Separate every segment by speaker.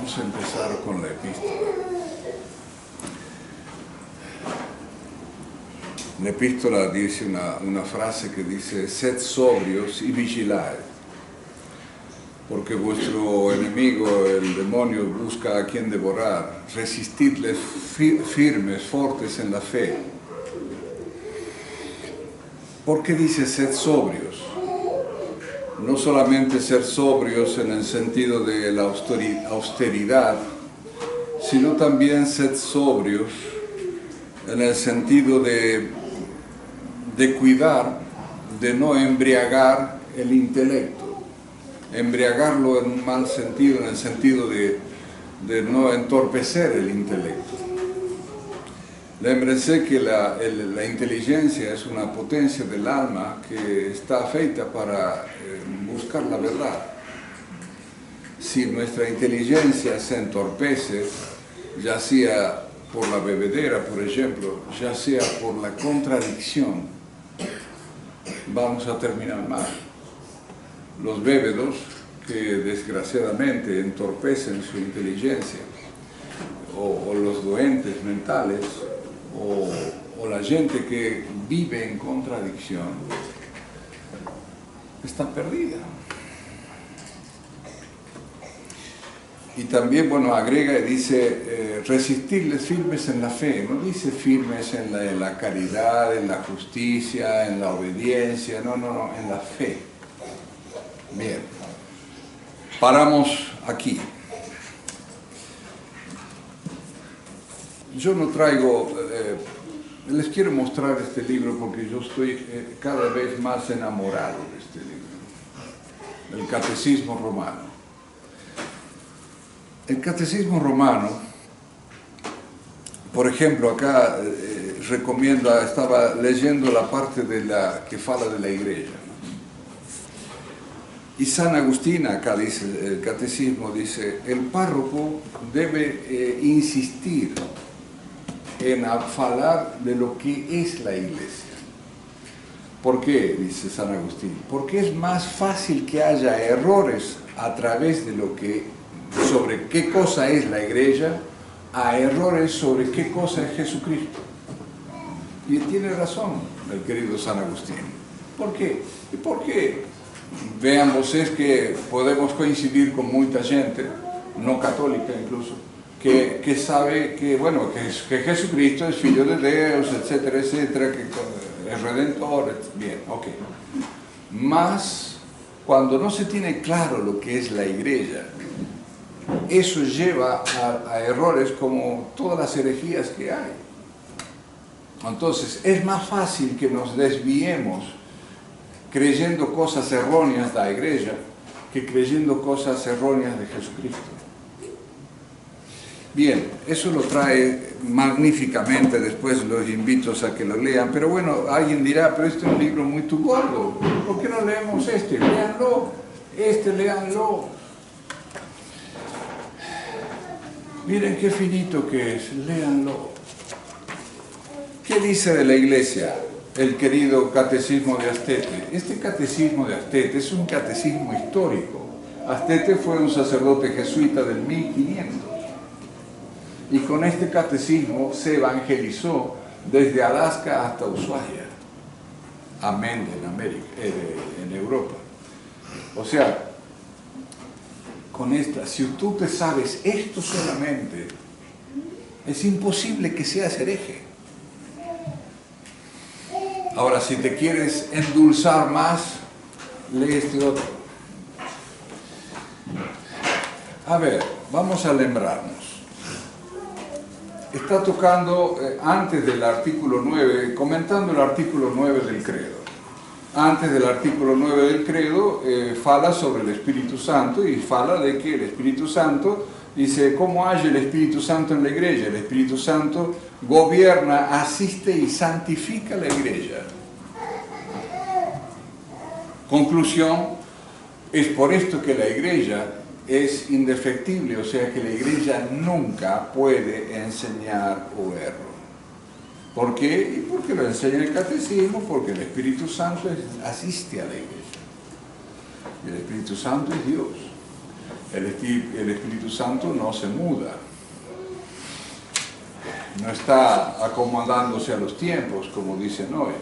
Speaker 1: Vamos a empezar con la epístola. La epístola dice una frase que dice: sed sobrios y vigilad, porque vuestro enemigo, el demonio, busca a quien devorar. Resistidles firmes, fuertes en la fe. ¿Por qué dice sed sobrios? No solamente ser sobrios en el sentido de la austeridad, sino también ser sobrios en el sentido de cuidar, de no embriagar el intelecto. Embriagarlo en un mal sentido, en el sentido de no entorpecer el intelecto. Lembrese que la inteligencia es una potencia del alma que está feita para buscar la verdad. Si nuestra inteligencia se entorpece, ya sea por la bebedera, por ejemplo, ya sea por la contradicción, vamos a terminar mal. Los bebedos, que desgraciadamente entorpecen su inteligencia, o los doentes mentales, o la gente que vive en contradicción, está perdida. Y también, bueno, agrega y dice, resistirles firmes en la fe. No dice firmes en la caridad, en la justicia, en la obediencia, no, en la fe. Bien, paramos aquí. Yo no traigo, les quiero mostrar este libro porque yo estoy cada vez más enamorado de este libro, el Catecismo Romano. El Catecismo Romano, por ejemplo, acá recomiendo, estaba leyendo la parte que fala de la Iglesia. Y San Agustín, acá dice, el Catecismo dice, el párroco debe insistir en hablar de lo que es la Iglesia. ¿Por qué? Dice San Agustín. Porque es más fácil que haya errores a través de sobre qué cosa es la Iglesia, a errores sobre qué cosa es Jesucristo. Y tiene razón el querido San Agustín. ¿Por qué? ¿Y por qué? Veamos, es que podemos coincidir con mucha gente, no católica incluso, que sabe que, bueno, que Jesucristo es Hijo de Dios, etcétera, etcétera, que es Redentor, bien, ok. Mas, cuando no se tiene claro lo que es la Iglesia, eso lleva a errores como todas las herejías que hay. Entonces, es más fácil que nos desviemos creyendo cosas erróneas de la Iglesia que creyendo cosas erróneas de Jesucristo. Bien, eso lo trae magníficamente, después los invito a que lo lean, pero bueno, alguien dirá, pero este es un libro muy gordo, ¿por qué no leemos este? Léanlo, léanlo. Miren qué finito que es, léanlo. ¿Qué dice de la Iglesia el querido Catecismo de Astete? Este Catecismo de Astete es un catecismo histórico. Astete fue un sacerdote jesuita del 1500. Y con este catecismo se evangelizó desde Alaska hasta Ushuaia. Amén, en Europa. O sea, con esta, si tú te sabes esto solamente, es imposible que seas hereje. Ahora, si te quieres endulzar más, lee este otro. A ver, vamos a lembrarnos. Está tocando, antes del artículo 9, comentando el artículo 9 del credo. Antes del artículo 9 del credo, fala sobre el Espíritu Santo y fala de que el Espíritu Santo, dice, ¿cómo hay el Espíritu Santo en la Iglesia? El Espíritu Santo gobierna, asiste y santifica la Iglesia. Conclusión, es por esto que la Iglesia es indefectible, o sea que la Iglesia nunca puede enseñar o error. ¿Por qué? Y porque lo enseña el Catecismo, porque el Espíritu Santo asiste a la Iglesia. Y el Espíritu Santo es Dios. El Espíritu Santo no se muda, no está acomodándose a los tiempos, como dicen hoy.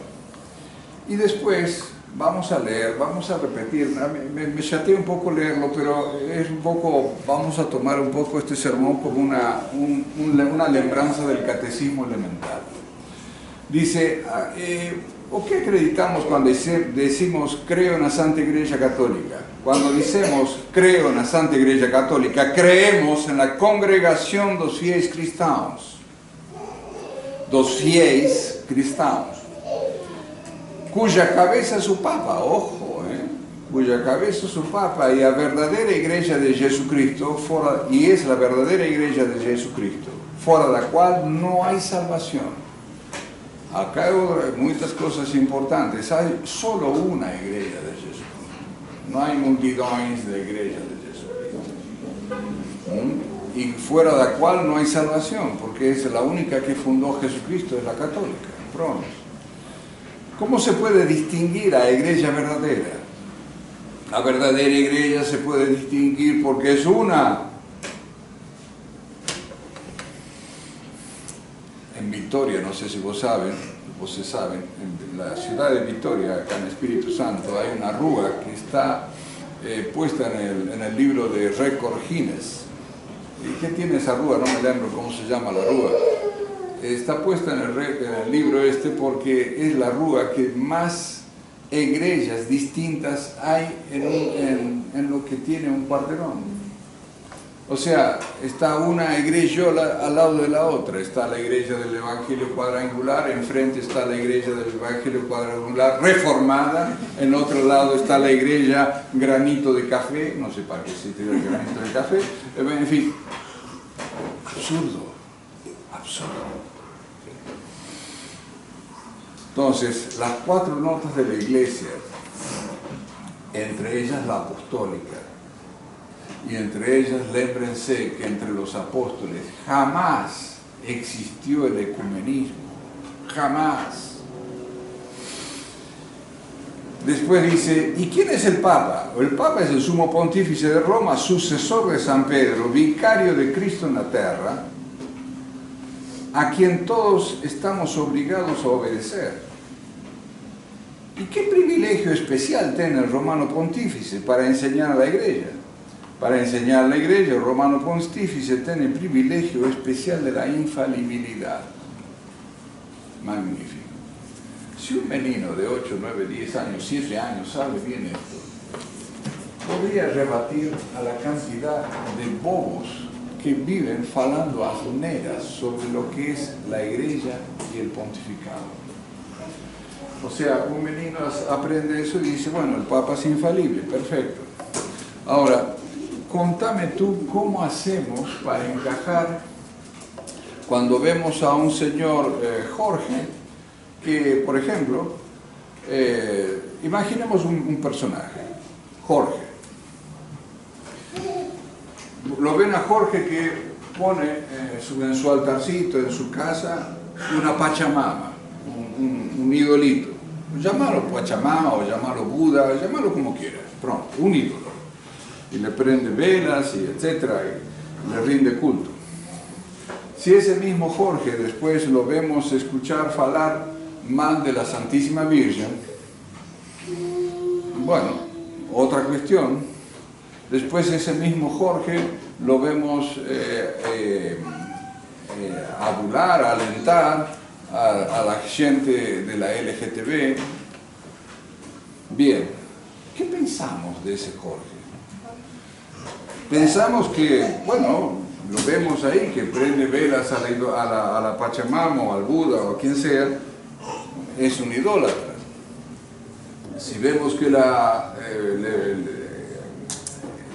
Speaker 1: Y después vamos a leer, vamos a repetir, me chateé un poco leerlo, pero es un poco, vamos a tomar un poco este sermón como una lembranza del catecismo elemental. Dice, ¿o qué acreditamos cuando decimos creo en la Santa Iglesia Católica? Cuando decimos creo en la Santa Iglesia Católica, creemos en la congregación dos fiéis cristãos. Dos fiéis cristãos. Cuya cabeza es su Papa, ojo, cuya cabeza es su Papa y la verdadera Iglesia de Jesucristo, y es la verdadera Iglesia de Jesucristo, fuera de la cual no hay salvación. Acá hay muchas cosas importantes, hay solo una Iglesia de Jesucristo, no hay multitudes de Iglesia de Jesucristo. Y fuera de la cual no hay salvación, porque es la única que fundó Jesucristo, es la católica, pronto. ¿Cómo se puede distinguir a la iglesia verdadera? La verdadera iglesia se puede distinguir porque es una. En Vitoria, no sé si vos saben, en la ciudad de Vitoria, acá en Espíritu Santo, hay una rúa que está puesta en el libro de Récord Guinness. ¿Y qué tiene esa rúa? No me lembro cómo se llama la rúa. Está puesta en el libro este porque es la rúa que más iglesias distintas hay en lo que tiene un cuarterón. O sea, está una iglesia al lado de la otra. Está la iglesia del Evangelio Cuadrangular, enfrente está la iglesia del Evangelio Cuadrangular reformada, en otro lado está la iglesia Granito de Café, no sé para qué se tira el Granito de Café, en fin, absurdo. Entonces, las 4 notas de la Iglesia, entre ellas la apostólica, y entre ellas lémbrense que entre los apóstoles jamás existió el ecumenismo, jamás. Después dice, ¿y quién es el Papa? El Papa es el sumo pontífice de Roma, sucesor de San Pedro, vicario de Cristo en la tierra, a quien todos estamos obligados a obedecer. ¿Y qué privilegio especial tiene el romano pontífice para enseñar a la iglesia? Para enseñar a la iglesia, el romano pontífice tiene el privilegio especial de la infalibilidad. Magnífico. Si un menino de 8, 9, 10 años, 7 años sabe bien esto, podría rebatir a la cantidad de bobos que viven falando asneras sobre lo que es la iglesia y el pontificado. O sea, un menino aprende eso y dice, bueno, el Papa es infalible, perfecto. Ahora, contame tú cómo hacemos para encajar cuando vemos a un señor Jorge, que, por ejemplo, imaginemos un personaje, Jorge. Lo ven a Jorge que pone en su altarcito, en su casa, una Pachamama, un idolito. Llámalo Pachamama o llámalo Buda, llámalo como quieras, pronto, un ídolo. Y le prende velas y etcétera, y le rinde culto. Si ese mismo Jorge después lo vemos escuchar hablar mal de la Santísima Virgen, bueno, otra cuestión. Después ese mismo Jorge lo vemos adular, alentar a la gente de la LGTB. Bien, ¿qué pensamos de ese Jorge? Pensamos que, bueno, lo vemos ahí, que prende velas a la Pachamama o al Buda o a quien sea, es un idólatra. Si vemos que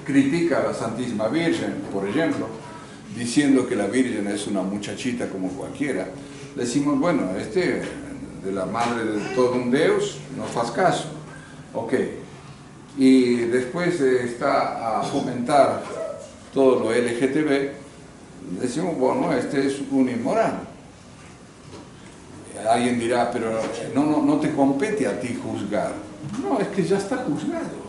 Speaker 1: critica a la Santísima Virgen, por ejemplo, diciendo que la Virgen es una muchachita como cualquiera, decimos, bueno, de la madre de todo un Dios, no faz caso. Ok. Y después está a fomentar todo lo LGTB, decimos, bueno, este es un inmoral. Alguien dirá, pero no te compete a ti juzgar. No, es que ya está juzgado.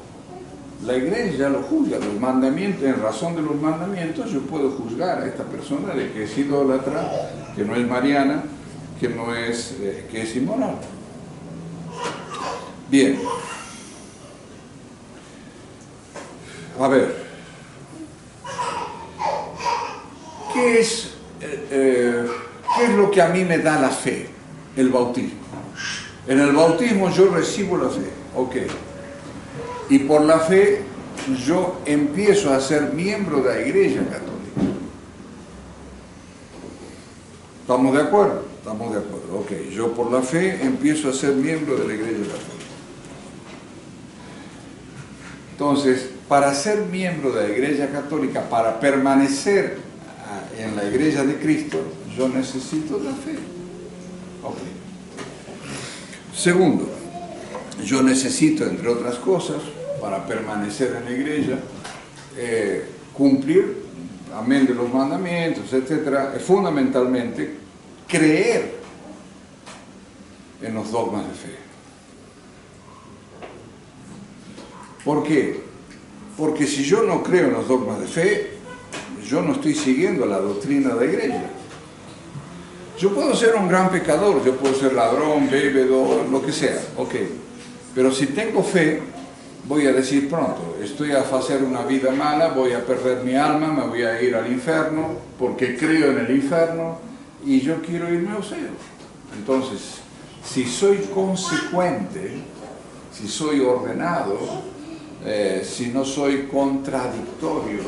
Speaker 1: La iglesia lo juzga, los mandamientos, en razón de los mandamientos yo puedo juzgar a esta persona de que es idólatra, que no es mariana, que no es, que es inmoral. Bien. A ver, ¿qué es lo que a mí me da la fe? El bautismo. En el bautismo yo recibo la fe, ok. Y por la fe yo empiezo a ser miembro de la Iglesia Católica. ¿Estamos de acuerdo? Estamos de acuerdo, ok. Yo por la fe empiezo a ser miembro de la Iglesia Católica. Entonces, para ser miembro de la Iglesia Católica, para permanecer en la Iglesia de Cristo, yo necesito la fe. Ok. Segundo, yo necesito, entre otras cosas, para permanecer en la Iglesia, cumplir, amén de los mandamientos, etc., fundamentalmente, creer en los dogmas de fe. ¿Por qué? Porque si yo no creo en los dogmas de fe, yo no estoy siguiendo la doctrina de la Iglesia. Yo puedo ser un gran pecador, yo puedo ser ladrón, bebedor, lo que sea, ok. Pero si tengo fe, voy a decir pronto, estoy a hacer una vida mala, voy a perder mi alma, me voy a ir al infierno, porque creo en el infierno, y yo quiero irme al cielo. Entonces, si soy consecuente, si soy ordenado, si no soy contradictorio,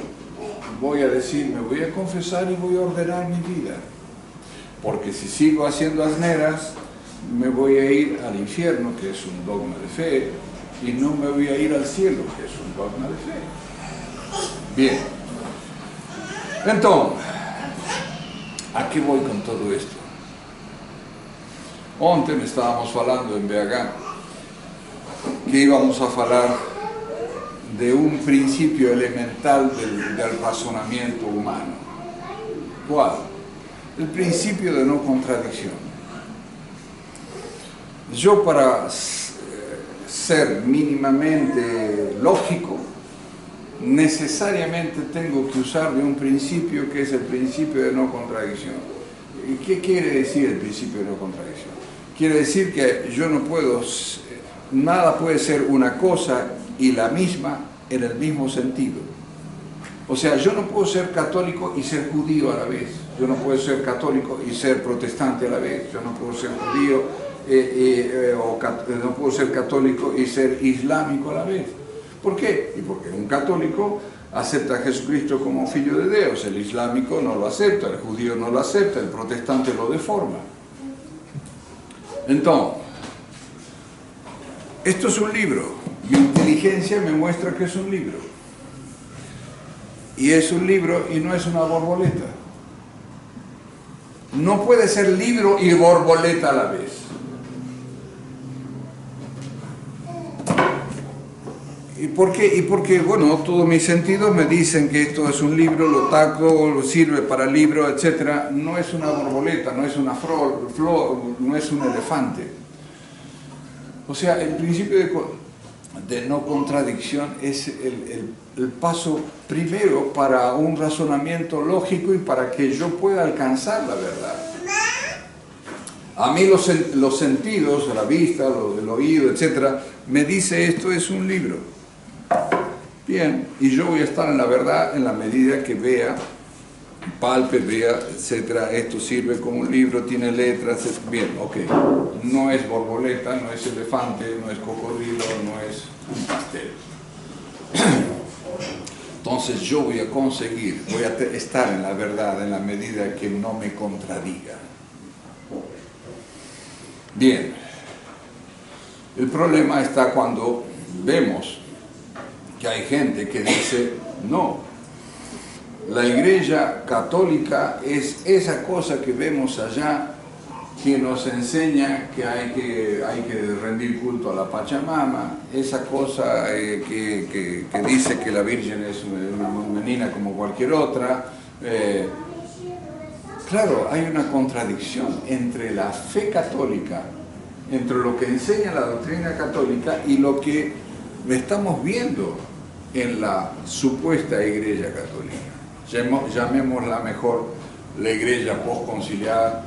Speaker 1: voy a decir, me voy a confesar y voy a ordenar mi vida. Porque si sigo haciendo asneras, me voy a ir al infierno, que es un dogma de fe, y no me voy a ir al cielo, que es un dogma de fe. Bien. Entonces, ¿a qué voy con todo esto? Ontem estábamos hablando en BH que íbamos a hablar de un principio elemental del razonamiento humano. ¿Cuál? El principio de no contradicción. Yo, para ser mínimamente lógico, necesariamente tengo que usar de un principio que es el principio de no contradicción. ¿Y qué quiere decir el principio de no contradicción? Quiere decir que yo no puedo, nada puede ser una cosa y la misma en el mismo sentido. O sea, yo no puedo ser católico y ser judío a la vez. Yo no puedo ser católico y ser protestante a la vez. Yo no puedo ser judío no puedo ser católico y ser islámico a la vez. ¿Por qué? Y porque un católico acepta a Jesucristo como Hijo de Dios, el islámico no lo acepta, el judío no lo acepta, el protestante lo deforma. Entonces, esto es un libro. Mi inteligencia me muestra que es un libro. Y es un libro y no es una borboleta. No puede ser libro y borboleta a la vez. ¿Y por qué? Y porque, bueno, todos mis sentidos me dicen que esto es un libro, lo taco, sirve para libro, etc. No es una borboleta, no es una flor, no es un elefante. O sea, el principio de no contradicción es el paso primero para un razonamiento lógico y para que yo pueda alcanzar la verdad. A mí los sentidos, la vista, el oído, etc., me dice esto es un libro. Bien, y yo voy a estar en la verdad en la medida que vea, palpe, vea, etc. Esto sirve como un libro, tiene letras, bien, ok. No es borboleta, no es elefante, no es cocodrilo, no es un pastel. Entonces yo voy a conseguir, voy a estar en la verdad en la medida que no me contradiga. Bien, el problema está cuando vemos que hay gente que dice, no, la Iglesia Católica es esa cosa que vemos allá que nos enseña que hay que rendir culto a la Pachamama, esa cosa que dice que la Virgen es una menina como cualquier otra. Claro, hay una contradicción entre la fe católica, entre lo que enseña la doctrina católica y lo que estamos viendo en la supuesta Iglesia Católica. Llamémosla mejor la Iglesia postconciliar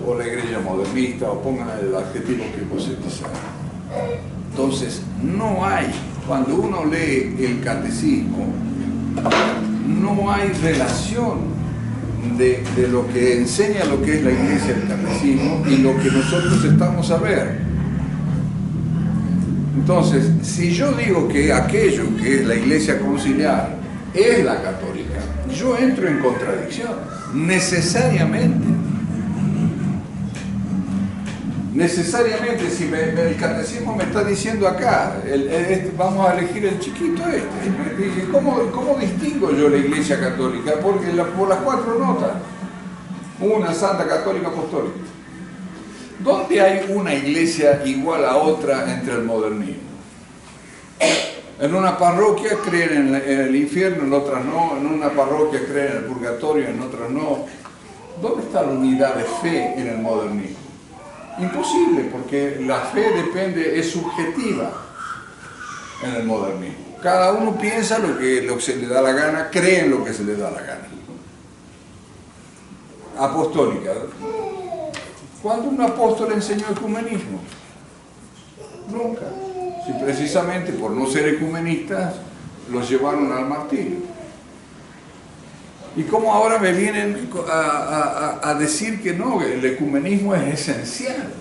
Speaker 1: o la Iglesia modernista, o pongan el adjetivo que vosotros quieran. Entonces, no hay, cuando uno lee el catecismo, no hay relación de lo que enseña lo que es la Iglesia del catecismo y lo que nosotros estamos a ver. Entonces, si yo digo que aquello que es la Iglesia conciliar es la católica, yo entro en contradicción, necesariamente. Necesariamente, si el catecismo me está diciendo acá, vamos a elegir el chiquito este, ¿cómo distingo yo la Iglesia católica? Porque por las 4 notas, una santa, católica, apostólica. ¿Dónde hay una iglesia igual a otra entre el modernismo? En una parroquia creen en el infierno, en otras no. En una parroquia creen en el purgatorio, en otras no. ¿Dónde está la unidad de fe en el modernismo? Imposible, porque la fe es subjetiva en el modernismo. Cada uno piensa lo que se le da la gana, cree en lo que se le da la gana. Apostólica. ¿Cuándo un apóstol enseñó ecumenismo? Nunca. Si precisamente por no ser ecumenistas los llevaron al martirio. Y cómo ahora me vienen a decir que no, el ecumenismo es esencial.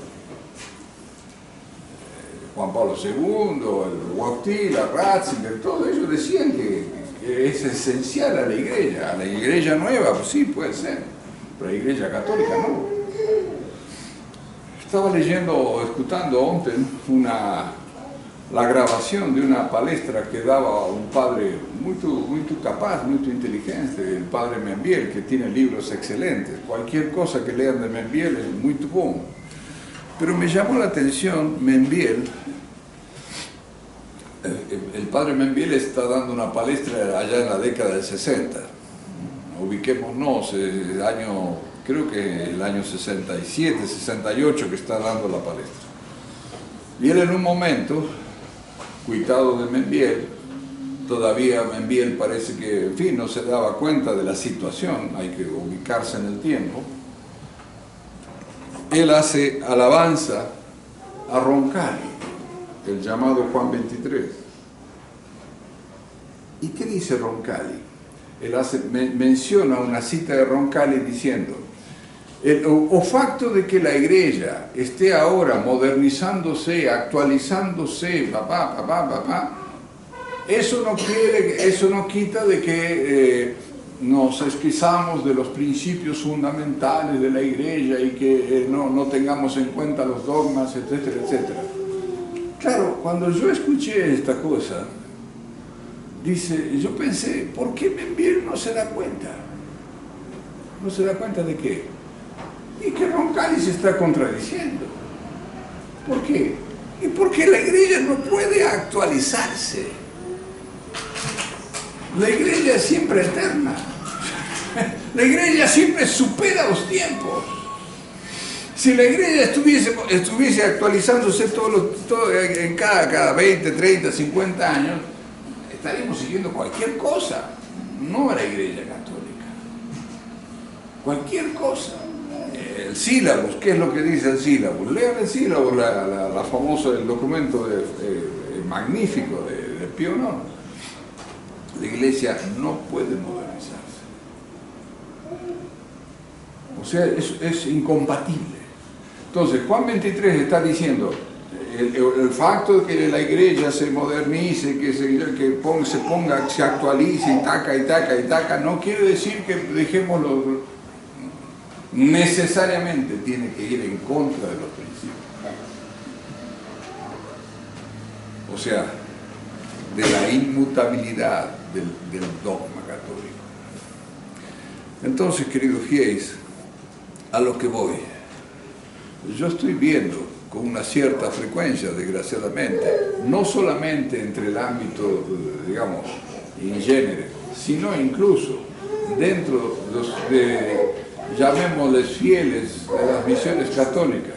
Speaker 1: Juan Pablo II, el Wojtyla, Ratzinger, todos ellos decían que es esencial a la iglesia nueva, pues sí, puede ser, pero la iglesia católica no. Estaba leyendo, escuchando antes la grabación de una palestra que daba un padre muy capaz, muy inteligente, el padre Membiel, que tiene libros excelentes. Cualquier cosa que lean de Membiel es muy bueno. Pero me llamó la atención Membiel. El padre Membiel está dando una palestra allá en la década del 60. Ubiquémonos, creo que el año 67, 68 que está dando la palestra. Y él en un momento, cuitado de Membiel, todavía Membiel parece que, en fin, no se daba cuenta de la situación, hay que ubicarse en el tiempo. Él hace alabanza a Roncalli, el llamado Juan 23. ¿Y qué dice Roncalli? Él menciona una cita de Roncalli diciendo: o facto de que la iglesia esté ahora modernizándose, actualizándose, eso no quita de que nos esquizamos de los principios fundamentales de la iglesia y que no tengamos en cuenta los dogmas, etcétera, etcétera. Claro, cuando yo escuché esta cosa, yo pensé, ¿por qué Membiel no se da cuenta? ¿No se da cuenta de qué? Y que Roncalli se está contradiciendo. ¿Por qué? Y porque la iglesia no puede actualizarse. La iglesia es siempre eterna. La iglesia siempre supera los tiempos. Si la iglesia estuviese actualizándose en cada 20, 30, 50 años, estaríamos siguiendo cualquier cosa, no a la iglesia católica. Cualquier cosa. El sílabus, ¿qué es lo que dice el sílabus? Lean el sílabus, el documento magnífico de Pío IX. La iglesia no puede modernizarse. O sea, es incompatible. Entonces, Juan 23 está diciendo, el facto de que la iglesia se modernice, que se actualice y taca, no quiere decir que dejemos necesariamente tiene que ir en contra de los principios. O sea, de la inmutabilidad del dogma católico. Entonces, queridos fieles, a lo que voy, yo estoy viendo con una cierta frecuencia, desgraciadamente, no solamente entre el ámbito, digamos, in genere, sino incluso dentro llamémosles fieles de las misiones católicas.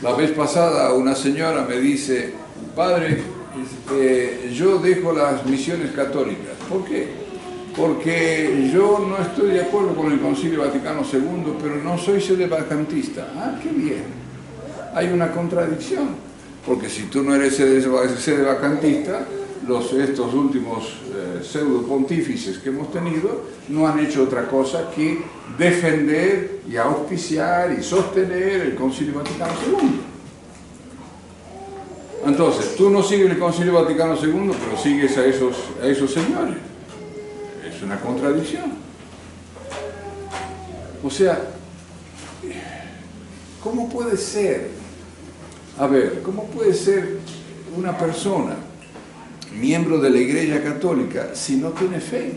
Speaker 1: La vez pasada una señora me dice: padre, yo dejo las misiones católicas. ¿Por qué? Porque yo no estoy de acuerdo con el Concilio Vaticano II, pero no soy sedevacantista. Ah, qué bien. Hay una contradicción, porque si tú no eres sedevacantista, estos últimos pseudo pontífices que hemos tenido no han hecho otra cosa que defender y auspiciar y sostener el Concilio Vaticano II. Entonces, tú no sigues el Concilio Vaticano II, pero sigues a esos señores. Es una contradicción. O sea, ¿cómo puede ser? A ver, ¿cómo puede ser una persona miembro de la Iglesia Católica si no tiene fe?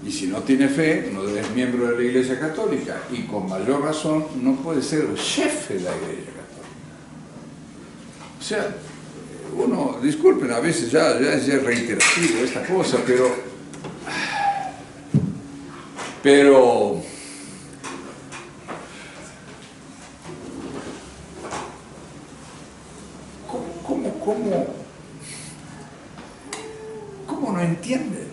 Speaker 1: Y si no tiene fe, no es miembro de la Iglesia Católica. Y con mayor razón, no puede ser el jefe de la Iglesia Católica. O sea, uno, disculpen, a veces ya es reiterativo esta cosa, pero ¿cómo no entienden?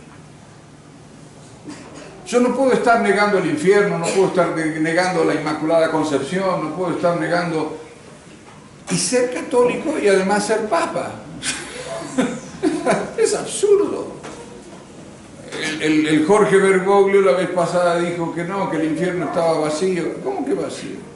Speaker 1: Yo no puedo estar negando el infierno, no puedo estar negando la Inmaculada Concepción, no puedo estar negando y ser católico y además ser papa. Es absurdo. El Jorge Bergoglio la vez pasada dijo que no, que el infierno estaba vacío. ¿Cómo que vacío?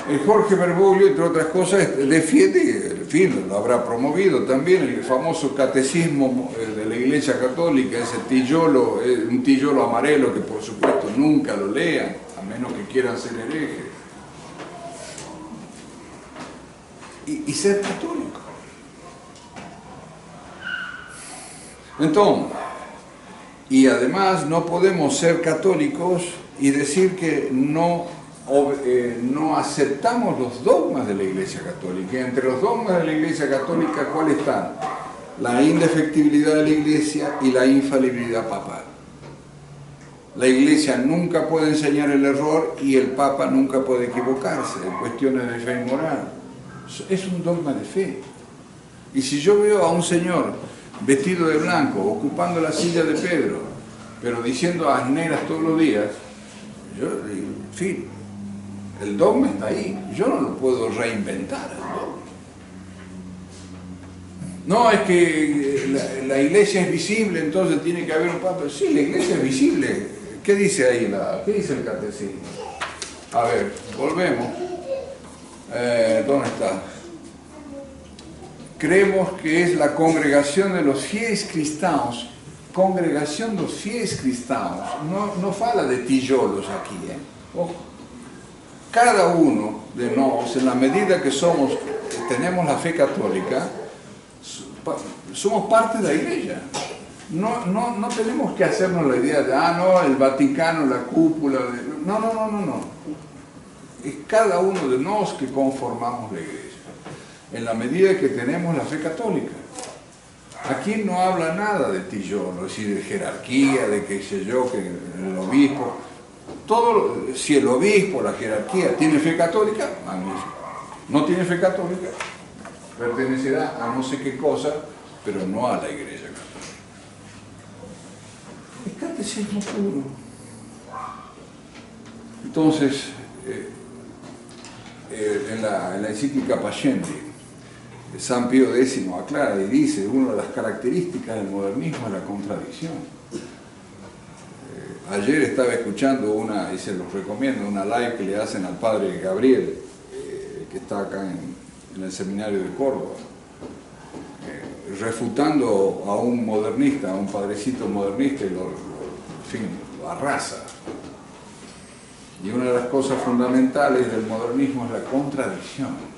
Speaker 1: El Jorge Bergoglio, entre otras cosas, defiende, en fin, lo habrá promovido también, el famoso catecismo de la Iglesia Católica, ese tillolo, un tillolo amarelo que por supuesto nunca lo lean, a menos que quieran ser herejes. Y ser católico. Entonces, y además no podemos ser católicos y decir que no aceptamos los dogmas de la Iglesia Católica. Y entre los dogmas de la Iglesia Católica, ¿cuáles están? La indefectibilidad de la Iglesia y la infalibilidad papal. La Iglesia nunca puede enseñar el error y el Papa nunca puede equivocarse en cuestiones de fe y moral. Es un dogma de fe. Y si yo veo a un señor vestido de blanco, ocupando la silla de Pedro, pero diciendo asneras todos los días, yo digo, en fin, el dogma está ahí, yo no lo puedo reinventar el dogma. No, es que la iglesia es visible, entonces tiene que haber un papa. Sí, la iglesia es visible. ¿Qué dice ahí? ¿Qué dice el catecismo? A ver, volvemos. ¿Dónde está? Creemos que es la congregación de los fieles cristãos. Congregación de los fieles cristãos. No fala de tijolos aquí, Ojo. Cada uno de nosotros, en la medida que tenemos la fe católica, somos parte de la iglesia. No tenemos que hacernos la idea de, no, el Vaticano, la cúpula. No. Es cada uno de nosotros que conformamos la iglesia. En la medida que tenemos la fe católica. Aquí no habla nada de tillolo, es decir, de jerarquía, de qué sé yo, que el obispo. Si el obispo, la jerarquía, tiene fe católica, magnífico. No tiene fe católica, pertenecerá a no sé qué cosa, pero no a la iglesia católica. Es catecismo puro. Entonces, en la encíclica Pascendi, San Pío X aclara y dice, una de las características del modernismo es la contradicción. Ayer estaba escuchando y se los recomiendo, una live que le hacen al padre Gabriel, que está acá en el seminario de Córdoba, refutando a un modernista, a un padrecito modernista, y lo arrasa. Y una de las cosas fundamentales del modernismo es la contradicción.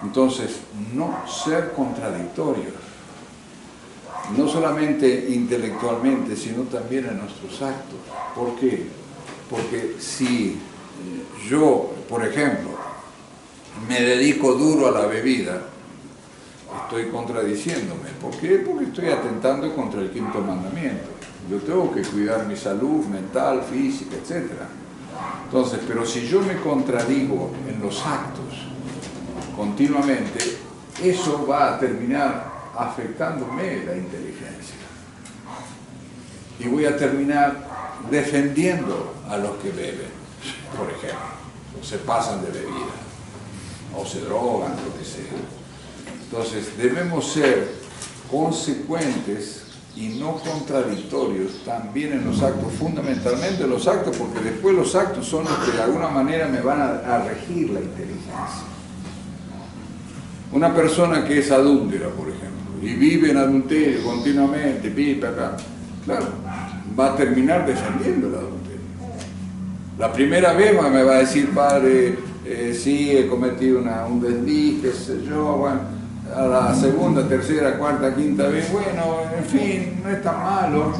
Speaker 1: Entonces, no ser contradictorios, no solamente intelectualmente, sino también en nuestros actos. ¿Por qué? Porque si yo, por ejemplo, me dedico duro a la bebida, estoy contradiciéndome. ¿Por qué? Porque estoy atentando contra el quinto mandamiento. Yo tengo que cuidar mi salud mental, física, etc. Entonces, pero si yo me contradigo en los actos continuamente, eso va a terminar afectándome la inteligencia. Y voy a terminar defendiendo a los que beben, por ejemplo, o se pasan de bebida, o se drogan, lo que sea. Entonces, debemos ser consecuentes y no contradictorios también en los actos, fundamentalmente los actos, porque después los actos son los que de alguna manera me van a regir la inteligencia. Una persona que es adúltera, por ejemplo, y vive en adulterio continuamente, claro, va a terminar defendiendo el adulterio. La primera vez me va a decir, padre, sí, he cometido un desliz, qué sé yo, bueno. A la segunda, tercera, cuarta, quinta vez, bueno, en fin, no es tan malo.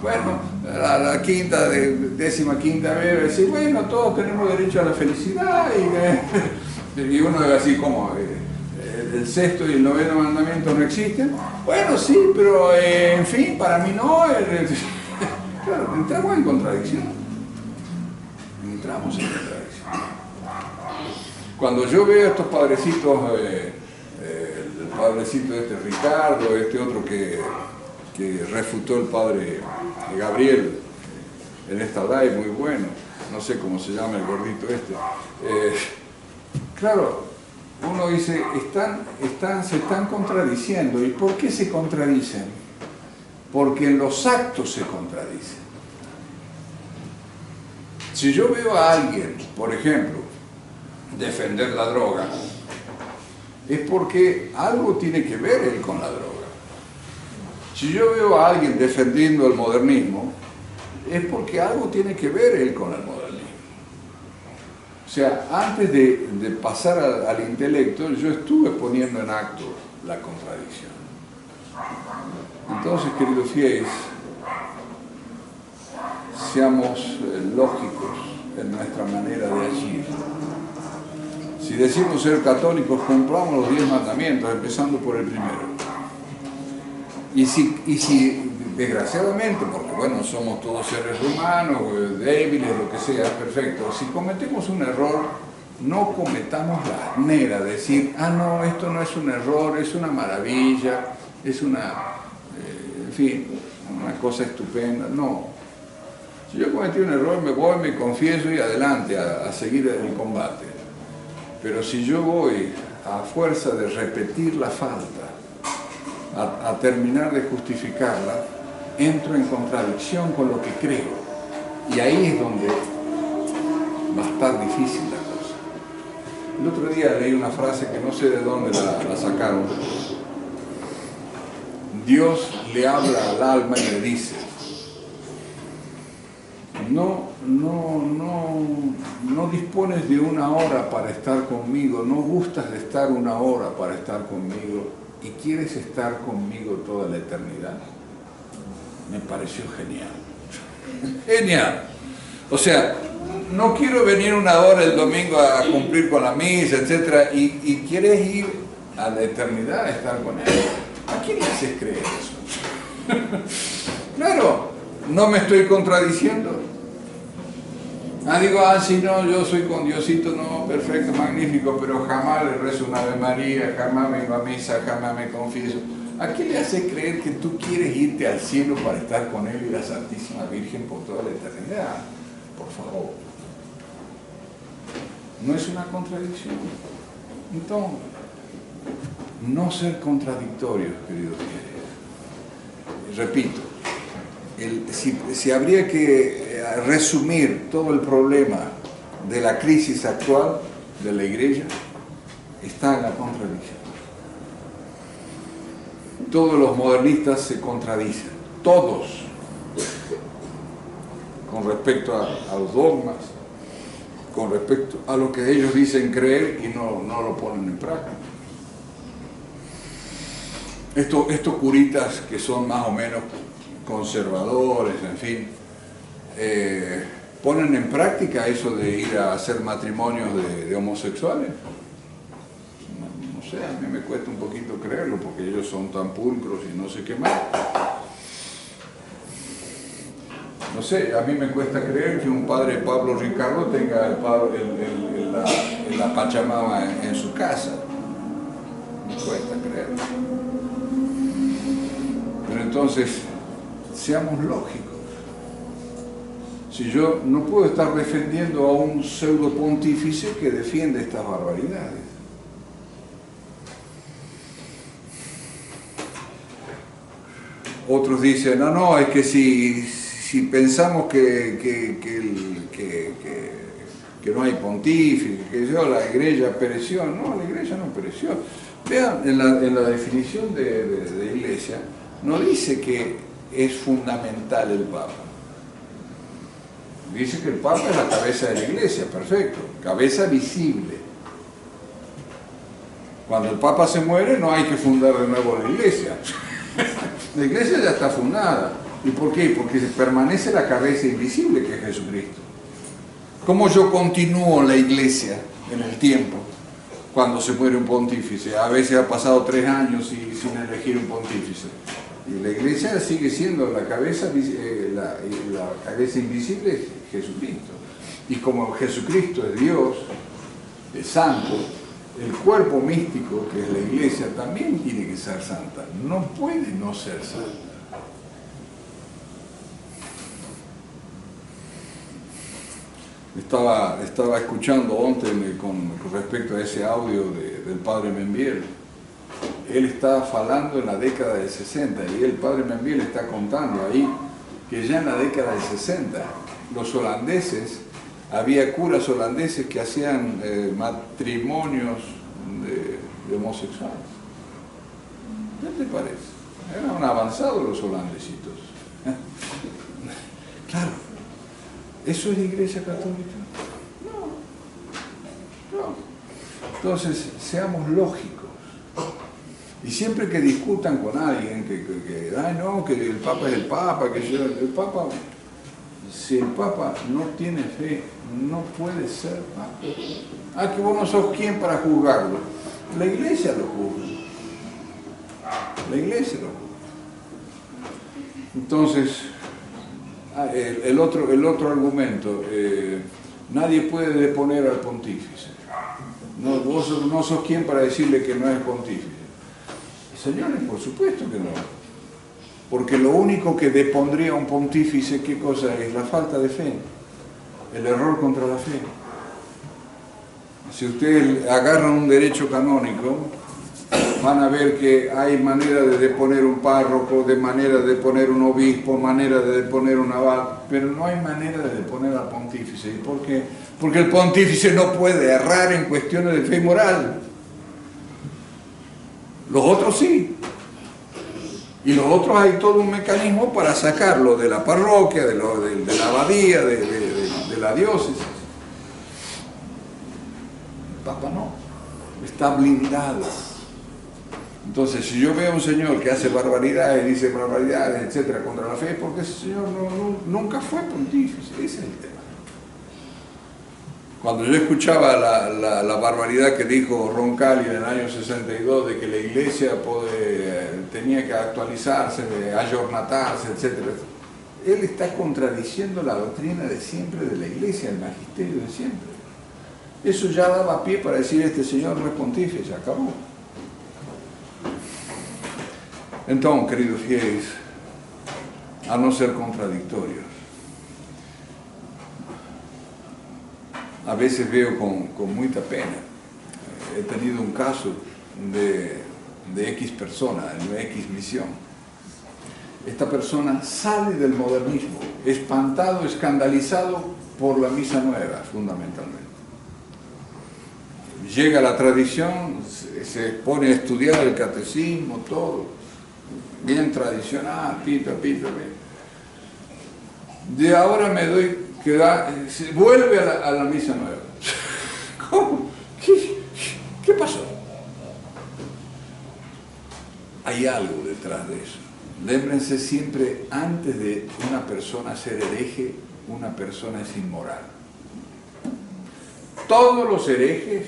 Speaker 1: Bueno, a la quinta, décima quinta vez, decir, bueno, todos tenemos derecho a la felicidad. Y uno es así como, el sexto y el noveno mandamiento no existen. Bueno, sí, pero en fin, para mí no. Claro, entramos en contradicción. Entramos en contradicción. Cuando yo veo a estos padrecitos, el padrecito Ricardo, este otro que refutó el padre Gabriel en esta live, muy bueno, no sé cómo se llama el gordito este. Claro, uno dice, se están contradiciendo. ¿Y por qué se contradicen? Porque en los actos se contradicen. Si yo veo a alguien, por ejemplo, defender la droga, es porque algo tiene que ver él con la droga. Si yo veo a alguien defendiendo el modernismo, es porque algo tiene que ver él con el modernismo. O sea, antes de pasar al intelecto, yo estuve poniendo en acto la contradicción. Entonces, queridos fieles, seamos lógicos en nuestra manera de agir. Si decimos ser católicos, cumplamos los 10 mandamientos, empezando por el primero. Y si desgraciadamente, porque bueno, somos todos seres humanos, débiles, lo que sea, perfecto, si cometemos un error, no cometamos la manera de decir, no, esto no es un error, es una maravilla, es una, en fin, una cosa estupenda. No. Si yo cometí un error, me voy, me confieso y adelante a seguir el combate. Pero si yo voy a fuerza de repetir la falta, a terminar de justificarla, entro en contradicción con lo que creo. Y ahí es donde va a estar difícil la cosa. El otro día leí una frase que no sé de dónde la sacaron. Dios le habla al alma y le dice, no dispones de una hora para estar conmigo, no gustas de estar una hora para estar conmigo y quieres estar conmigo toda la eternidad. Me pareció genial. Genial. O sea, no quiero venir una hora el domingo a cumplir con la misa, etc. Y quieres ir a la eternidad a estar con Él. ¿A quién le haces creer eso? Claro, no me estoy contradiciendo. Digo, sí, no, yo soy con Diosito, no, perfecto, magnífico, pero jamás le rezo una Ave María, jamás vengo a misa, jamás me confieso. ¿A quién le hace creer que tú quieres irte al cielo para estar con Él y la Santísima Virgen por toda la eternidad? Por favor. ¿No es una contradicción? Entonces, no ser contradictorios, queridos fieles. Repito, si habría que resumir todo el problema de la crisis actual de la Iglesia, está en la contradicción. Todos los modernistas se contradicen, todos, con respecto a los dogmas, con respecto a lo que ellos dicen creer y no lo ponen en práctica. Estos curitas que son más o menos conservadores, en fin, ponen en práctica eso de ir a hacer matrimonios de homosexuales. No sé, a mí me cuesta un poquito creerlo porque ellos son tan pulcros y no sé qué más. No sé, a mí me cuesta creer que un padre Pablo Ricardo tenga la Pachamama en su casa. Cuesta creerlo. Pero entonces, seamos lógicos. Si yo no puedo estar defendiendo a un pseudo pontífice que defiende estas barbaridades. Otros dicen, no, es que si pensamos que no hay pontífice, que la iglesia pereció. No, la iglesia no pereció. Vean, en la definición de iglesia, no dice que es fundamental el Papa. Dice que el Papa es la cabeza de la iglesia, perfecto, cabeza visible. Cuando el Papa se muere no hay que fundar de nuevo la iglesia. La iglesia ya está fundada. ¿Y por qué? Porque permanece la cabeza invisible que es Jesucristo. ¿Cómo yo continúo la iglesia en el tiempo cuando se muere un pontífice? A veces ha pasado 3 años sin elegir un pontífice. Y la iglesia sigue siendo la cabeza invisible es Jesucristo. Y como Jesucristo es Dios, es santo, el cuerpo místico, que es la iglesia, también tiene que ser santa. No puede no ser santa. Estaba escuchando antes con respecto a ese audio del padre Membiel. Él estaba hablando en la década del 60 y el padre Membiel está contando ahí que ya en la década del 60 los holandeses, había curas holandeses que hacían matrimonios de homosexuales. ¿Qué te parece? Eran avanzados los holandesitos. Claro, ¿eso es la Iglesia Católica? No. Entonces, seamos lógicos. Y siempre que discutan con alguien que el Papa es el Papa, el Papa, si el Papa no tiene fe, no puede ser Papa. Que vos no sos quién para juzgarlo. La Iglesia lo juzga. La Iglesia lo juzga. Entonces, el otro argumento, nadie puede deponer al pontífice. No, vos no sos quién para decirle que no es pontífice. Señores, por supuesto que no. Porque lo único que depondría a un pontífice, ¿qué cosa es? La falta de fe. El error contra la fe. Si ustedes agarran un derecho canónico, van a ver que hay manera de deponer un párroco, de manera de deponer un obispo, manera de deponer un abad, pero no hay manera de deponer al pontífice. ¿Y por qué? Porque el pontífice no puede errar en cuestiones de fe y moral. Los otros sí. Y los otros hay todo un mecanismo para sacarlo de la parroquia, de la abadía, de la diócesis. El Papa no. Está blindado. Entonces, si yo veo a un señor que hace barbaridades, dice barbaridades, etcétera, contra la fe, porque ese señor nunca fue pontífice. Ese es el tema. Cuando yo escuchaba la barbaridad que dijo Roncalli en el año 62 de que la iglesia tenía que actualizarse, ayornatarse, etc., él está contradiciendo la doctrina de siempre de la iglesia, el magisterio de siempre. Eso ya daba pie para decir este señor no es pontífice, se acabó. Entonces, queridos fieles, a no ser contradictorios, a veces veo con mucha pena. He tenido un caso de X persona, en una X misión. Esta persona sale del modernismo, espantado, escandalizado por la misa nueva, fundamentalmente. Llega a la tradición, se pone a estudiar el catecismo, todo, bien tradicional, pita. De ahora me doy que se vuelve a la misa nueva. ¿Cómo? ¿Qué pasó? Hay algo detrás de eso. Lémbrense siempre, antes de una persona ser hereje, una persona es inmoral. Todos los herejes,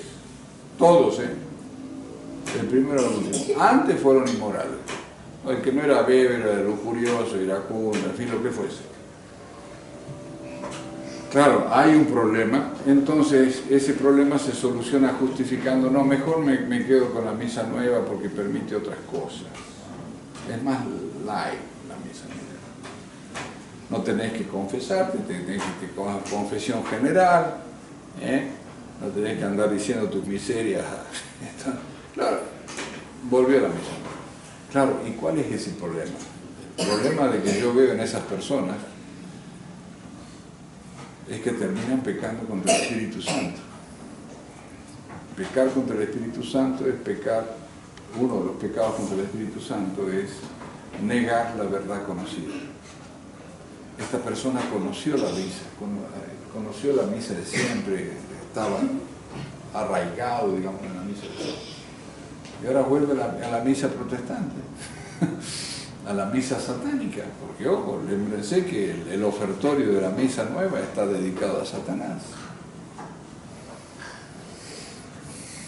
Speaker 1: todos, el primero y el último, antes fueron inmorales. El que no era Weber, era lujurioso, iracundo, en fin, lo que fuese. Claro, hay un problema, entonces ese problema se soluciona justificando, no, mejor me quedo con la misa nueva porque permite otras cosas. Es más light la misa nueva. No tenés que confesarte, tenés que con confesión general, no tenés que andar diciendo tus miserias. Claro, volvió a la misa nueva. Claro, ¿y cuál es ese problema? El problema de que yo veo en esas personas es que terminan pecando contra el Espíritu Santo. Pecar contra el Espíritu Santo es pecar, uno de los pecados contra el Espíritu Santo es negar la verdad conocida. Esta persona conoció la misa de siempre, estaba arraigado, digamos, en la misa de siempre. Y ahora vuelve a la misa protestante, a la misa satánica, porque ojo, lémbrense que el ofertorio de la misa nueva está dedicado a Satanás.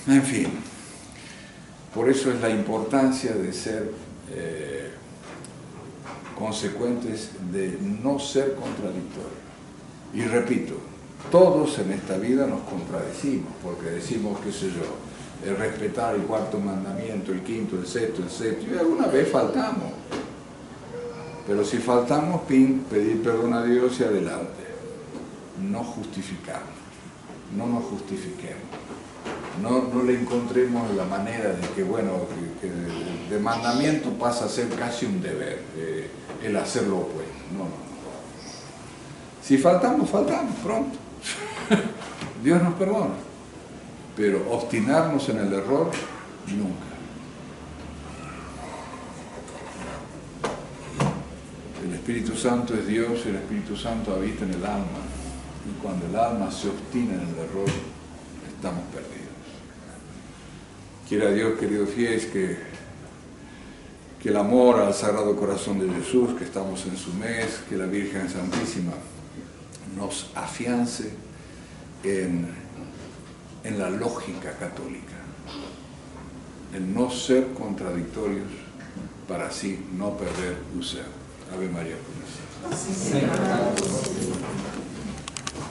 Speaker 1: En fin, por eso es la importancia de ser consecuentes, de no ser contradictorios. Y repito, todos en esta vida nos contradecimos, porque decimos, qué sé yo, respetar el cuarto mandamiento, el quinto, el sexto, y alguna vez faltamos. Pero si faltamos, pedir perdón a Dios y adelante. No justificarnos, no nos justifiquemos. No le encontremos la manera de que, bueno, que de mandamiento pasa a ser casi un deber, el hacer lo opuesto. No. Si faltamos, pronto. Dios nos perdona. Pero obstinarnos en el error, nunca. El Espíritu Santo es Dios y el Espíritu Santo habita en el alma. Y cuando el alma se obstina en el error, estamos perdidos. Quiera Dios, queridos fieles, que el amor al Sagrado Corazón de Jesús, que estamos en su mes, que la Virgen Santísima nos afiance en la lógica católica, en no ser contradictorios para así no perder un ser. Ave María Purísima.